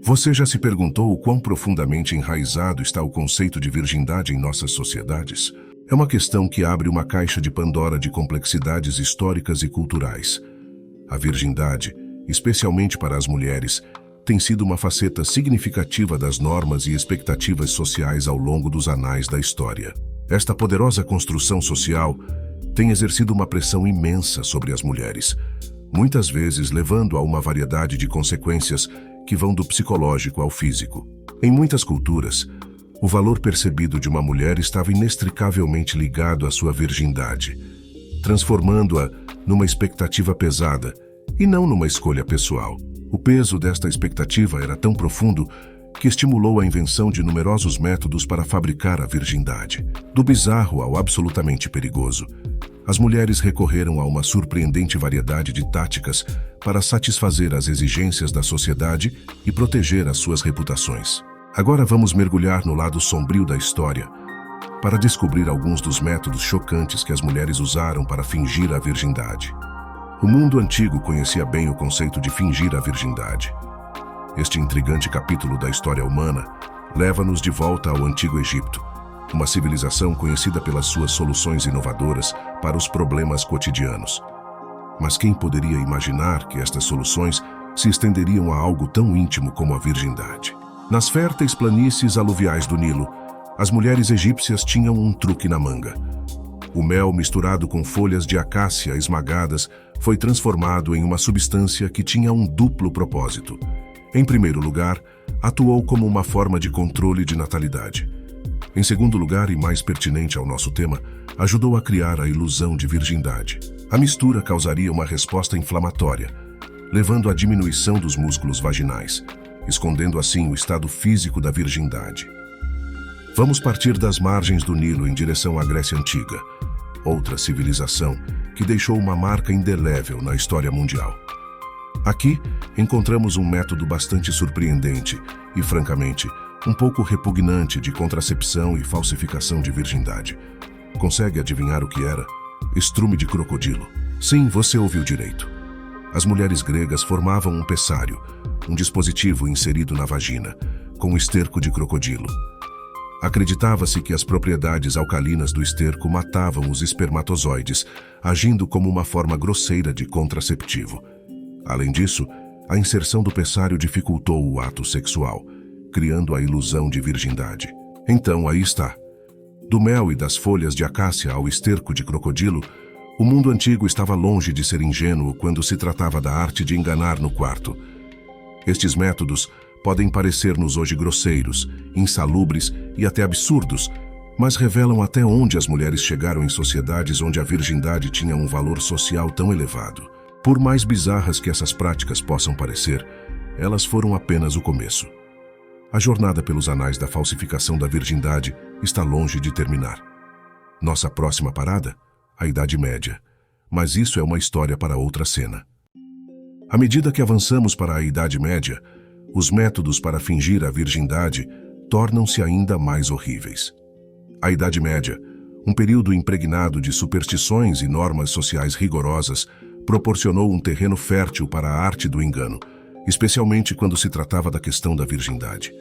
Você já se perguntou o quão profundamente enraizado está o conceito de virgindade em nossas sociedades? É uma questão que abre uma caixa de Pandora de complexidades históricas e culturais. A virgindade, especialmente para as mulheres, tem sido uma faceta significativa das normas e expectativas sociais ao longo dos anais da história. Esta poderosa construção social tem exercido uma pressão imensa sobre as mulheres, muitas vezes levando a uma variedade de consequências que vão do psicológico ao físico. Em muitas culturas, o valor percebido de uma mulher estava inextricavelmente ligado à sua virgindade, transformando-a numa expectativa pesada e não numa escolha pessoal. O peso desta expectativa era tão profundo que estimulou a invenção de numerosos métodos para fabricar a virgindade. Do bizarro ao absolutamente perigoso, as mulheres recorreram a uma surpreendente variedade de táticas para satisfazer as exigências da sociedade e proteger as suas reputações. Agora vamos mergulhar no lado sombrio da história para descobrir alguns dos métodos chocantes que as mulheres usaram para fingir a virgindade. O mundo antigo conhecia bem o conceito de fingir a virgindade. Este intrigante capítulo da história humana leva-nos de volta ao Antigo Egito, uma civilização conhecida pelas suas soluções inovadoras para os problemas cotidianos. Mas quem poderia imaginar que estas soluções se estenderiam a algo tão íntimo como a virgindade? Nas férteis planícies aluviais do Nilo, as mulheres egípcias tinham um truque na manga. O mel misturado com folhas de acácia esmagadas foi transformado em uma substância que tinha um duplo propósito. Em primeiro lugar, atuou como uma forma de controle de natalidade. Em segundo lugar, e mais pertinente ao nosso tema, ajudou a criar a ilusão de virgindade. A mistura causaria uma resposta inflamatória, levando à diminuição dos músculos vaginais, escondendo assim o estado físico da virgindade. Vamos partir das margens do Nilo em direção à Grécia Antiga, outra civilização que deixou uma marca indelével na história mundial. Aqui, encontramos um método bastante surpreendente e, francamente, um pouco repugnante de contracepção e falsificação de virgindade. Consegue adivinhar o que era? Estrume de crocodilo. Sim, você ouviu direito. As mulheres gregas formavam um pessário, um dispositivo inserido na vagina, com esterco de crocodilo. Acreditava-se que as propriedades alcalinas do esterco matavam os espermatozoides, agindo como uma forma grosseira de contraceptivo. Além disso, a inserção do pessário dificultou o ato sexual, criando a ilusão de virgindade. Então, aí está. Do mel e das folhas de acácia ao esterco de crocodilo, o mundo antigo estava longe de ser ingênuo quando se tratava da arte de enganar no quarto. Estes métodos podem parecer-nos hoje grosseiros, insalubres e até absurdos, mas revelam até onde as mulheres chegaram em sociedades onde a virgindade tinha um valor social tão elevado. Por mais bizarras que essas práticas possam parecer, elas foram apenas o começo. A jornada pelos anais da falsificação da virgindade está longe de terminar. Nossa próxima parada? A Idade Média. Mas isso é uma história para outra cena. À medida que avançamos para a Idade Média, os métodos para fingir a virgindade tornam-se ainda mais horríveis. A Idade Média, um período impregnado de superstições e normas sociais rigorosas, proporcionou um terreno fértil para a arte do engano, especialmente quando se tratava da questão da virgindade.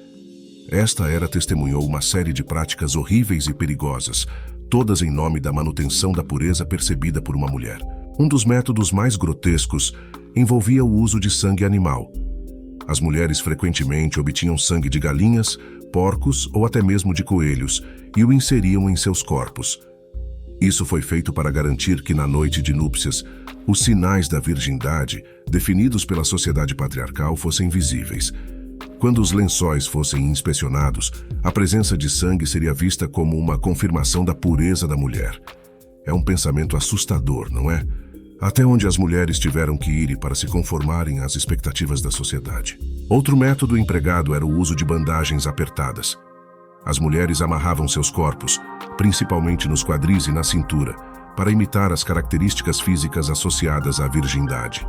Esta era testemunhou uma série de práticas horríveis e perigosas, todas em nome da manutenção da pureza percebida por uma mulher. Um dos métodos mais grotescos envolvia o uso de sangue animal. As mulheres frequentemente obtinham sangue de galinhas, porcos ou até mesmo de coelhos e o inseriam em seus corpos. Isso foi feito para garantir que na noite de núpcias, os sinais da virgindade, definidos pela sociedade patriarcal, fossem visíveis. Quando os lençóis fossem inspecionados, a presença de sangue seria vista como uma confirmação da pureza da mulher. É um pensamento assustador, não é? Até onde as mulheres tiveram que ir para se conformarem às expectativas da sociedade. Outro método empregado era o uso de bandagens apertadas. As mulheres amarravam seus corpos, principalmente nos quadris e na cintura, para imitar as características físicas associadas à virgindade.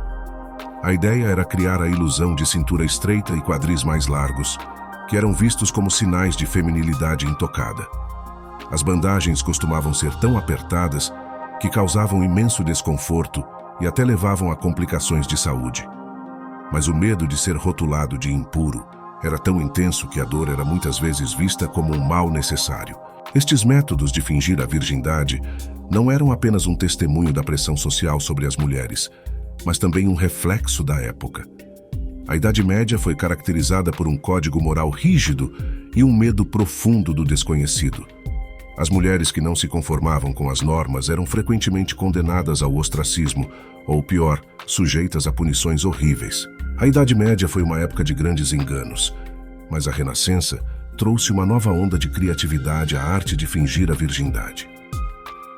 A ideia era criar a ilusão de cintura estreita e quadris mais largos, que eram vistos como sinais de feminilidade intocada. As bandagens costumavam ser tão apertadas que causavam imenso desconforto e até levavam a complicações de saúde. Mas o medo de ser rotulado de impuro Era tão intenso que a dor era muitas vezes vista como um mal necessário. Estes métodos de fingir a virgindade não eram apenas um testemunho da pressão social sobre as mulheres, mas também um reflexo da época. A Idade Média foi caracterizada por um código moral rígido e um medo profundo do desconhecido. As mulheres que não se conformavam com as normas eram frequentemente condenadas ao ostracismo, ou pior, sujeitas a punições horríveis. A Idade Média foi uma época de grandes enganos, mas a Renascença trouxe uma nova onda de criatividade à arte de fingir a virgindade.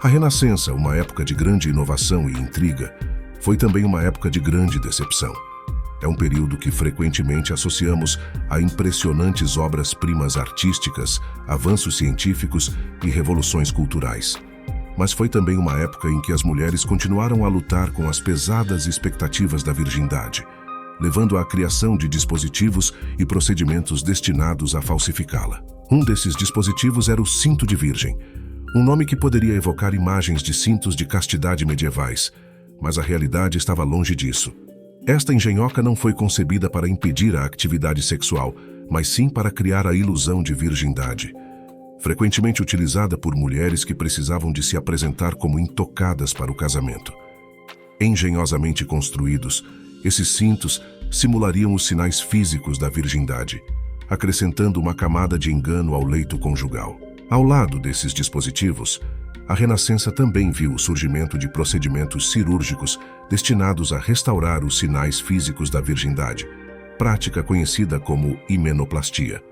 A Renascença, uma época de grande inovação e intriga, foi também uma época de grande decepção. É um período que frequentemente associamos a impressionantes obras-primas artísticas, avanços científicos e revoluções culturais. Mas foi também uma época em que as mulheres continuaram a lutar com as pesadas expectativas da virgindade, levando à criação de dispositivos e procedimentos destinados a falsificá-la. Um desses dispositivos era o cinto de virgem, um nome que poderia evocar imagens de cintos de castidade medievais, mas a realidade estava longe disso. Esta engenhoca não foi concebida para impedir a atividade sexual, mas sim para criar a ilusão de virgindade. Frequentemente utilizada por mulheres que precisavam de se apresentar como intocadas para o casamento. Engenhosamente construídos, esses cintos simulariam os sinais físicos da virgindade, acrescentando uma camada de engano ao leito conjugal. Ao lado desses dispositivos, a Renascença também viu o surgimento de procedimentos cirúrgicos destinados a restaurar os sinais físicos da virgindade, prática conhecida como himenoplastia.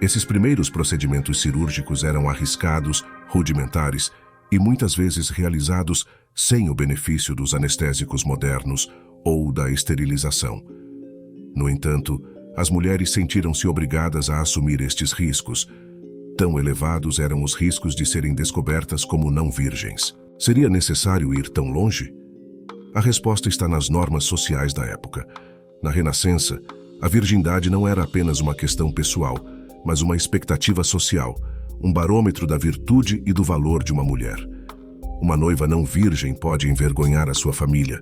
Esses primeiros procedimentos cirúrgicos eram arriscados, rudimentares e muitas vezes realizados sem o benefício dos anestésicos modernos ou da esterilização. No entanto, as mulheres sentiram-se obrigadas a assumir estes riscos. Tão elevados eram os riscos de serem descobertas como não virgens. Seria necessário ir tão longe? A resposta está nas normas sociais da época. Na Renascença, a virgindade não era apenas uma questão pessoal, mas uma expectativa social, um barômetro da virtude e do valor de uma mulher. Uma noiva não virgem pode envergonhar a sua família,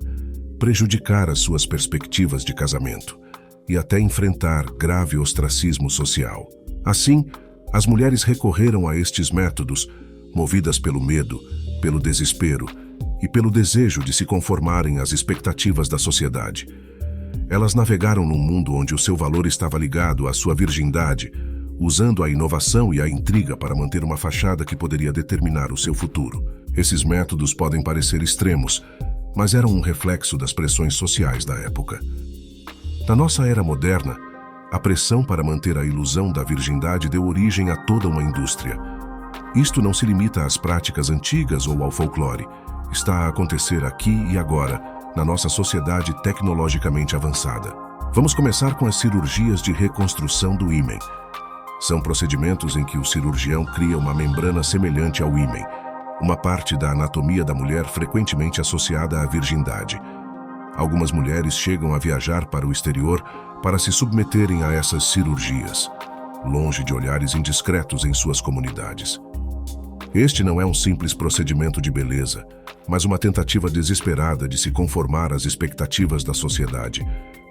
prejudicar as suas perspectivas de casamento e até enfrentar grave ostracismo social. Assim, as mulheres recorreram a estes métodos, movidas pelo medo, pelo desespero e pelo desejo de se conformarem às expectativas da sociedade. Elas navegaram num mundo onde o seu valor estava ligado à sua virgindade, usando a inovação e a intriga para manter uma fachada que poderia determinar o seu futuro. Esses métodos podem parecer extremos, mas eram um reflexo das pressões sociais da época. Na nossa era moderna, a pressão para manter a ilusão da virgindade deu origem a toda uma indústria. Isto não se limita às práticas antigas ou ao folclore. Está a acontecer aqui e agora, na nossa sociedade tecnologicamente avançada. Vamos começar com as cirurgias de reconstrução do ímen. São procedimentos em que o cirurgião cria uma membrana semelhante ao ímen, uma parte da anatomia da mulher frequentemente associada à virgindade. Algumas mulheres chegam a viajar para o exterior para se submeterem a essas cirurgias, longe de olhares indiscretos em suas comunidades. Este não é um simples procedimento de beleza, mas uma tentativa desesperada de se conformar às expectativas da sociedade,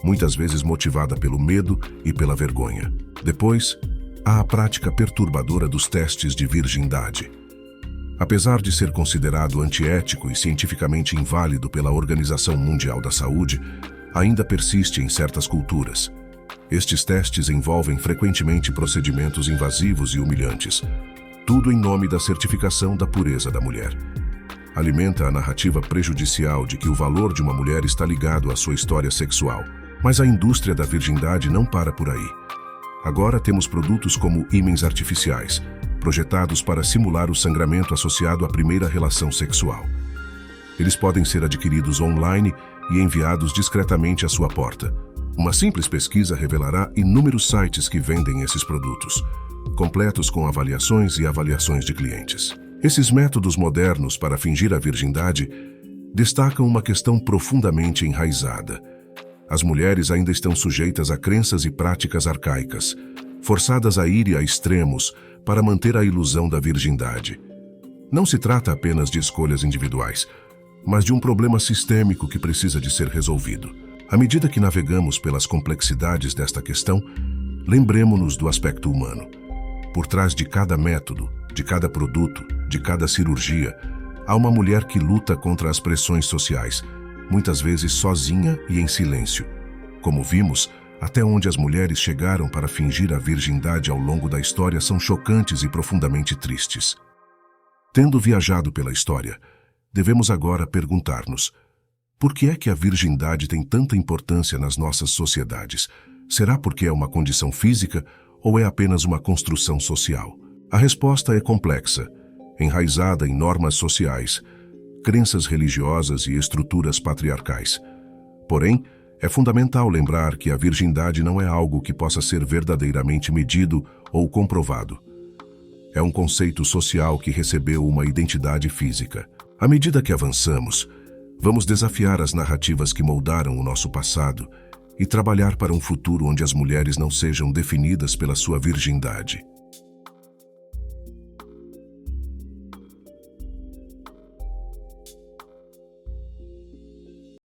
muitas vezes motivada pelo medo e pela vergonha. Depois, há a prática perturbadora dos testes de virgindade. Apesar de ser considerado antiético e cientificamente inválido pela Organização Mundial da Saúde, ainda persiste em certas culturas. Estes testes envolvem frequentemente procedimentos invasivos e humilhantes, tudo em nome da certificação da pureza da mulher. Alimenta a narrativa prejudicial de que o valor de uma mulher está ligado à sua história sexual. Mas a indústria da virgindade não para por aí. Agora temos produtos como ímens artificiais, projetados para simular o sangramento associado à primeira relação sexual. Eles podem ser adquiridos online e enviados discretamente à sua porta. Uma simples pesquisa revelará inúmeros sites que vendem esses produtos, completos com avaliações e avaliações de clientes. Esses métodos modernos para fingir a virgindade destacam uma questão profundamente enraizada. As mulheres ainda estão sujeitas a crenças e práticas arcaicas, forçadas a ir a extremos para manter a ilusão da virgindade. Não se trata apenas de escolhas individuais, mas de um problema sistêmico que precisa de ser resolvido. À medida que navegamos pelas complexidades desta questão, Lembremo-nos do aspecto humano. Por trás de cada método, de cada produto, de cada cirurgia, há uma mulher que luta contra as pressões sociais, muitas vezes sozinha e em silêncio. Como vimos, até onde as mulheres chegaram para fingir a virgindade ao longo da história são chocantes e profundamente tristes. Tendo viajado pela história, devemos agora perguntar-nos: por que é que a virgindade tem tanta importância nas nossas sociedades? Será porque é uma condição física ou é apenas uma construção social? A resposta é complexa, enraizada em normas sociais, crenças religiosas e estruturas patriarcais. Porém, é fundamental lembrar que a virgindade não é algo que possa ser verdadeiramente medido ou comprovado. É um conceito social que recebeu uma identidade física. À medida que avançamos, vamos desafiar as narrativas que moldaram o nosso passado e trabalhar para um futuro onde as mulheres não sejam definidas pela sua virgindade.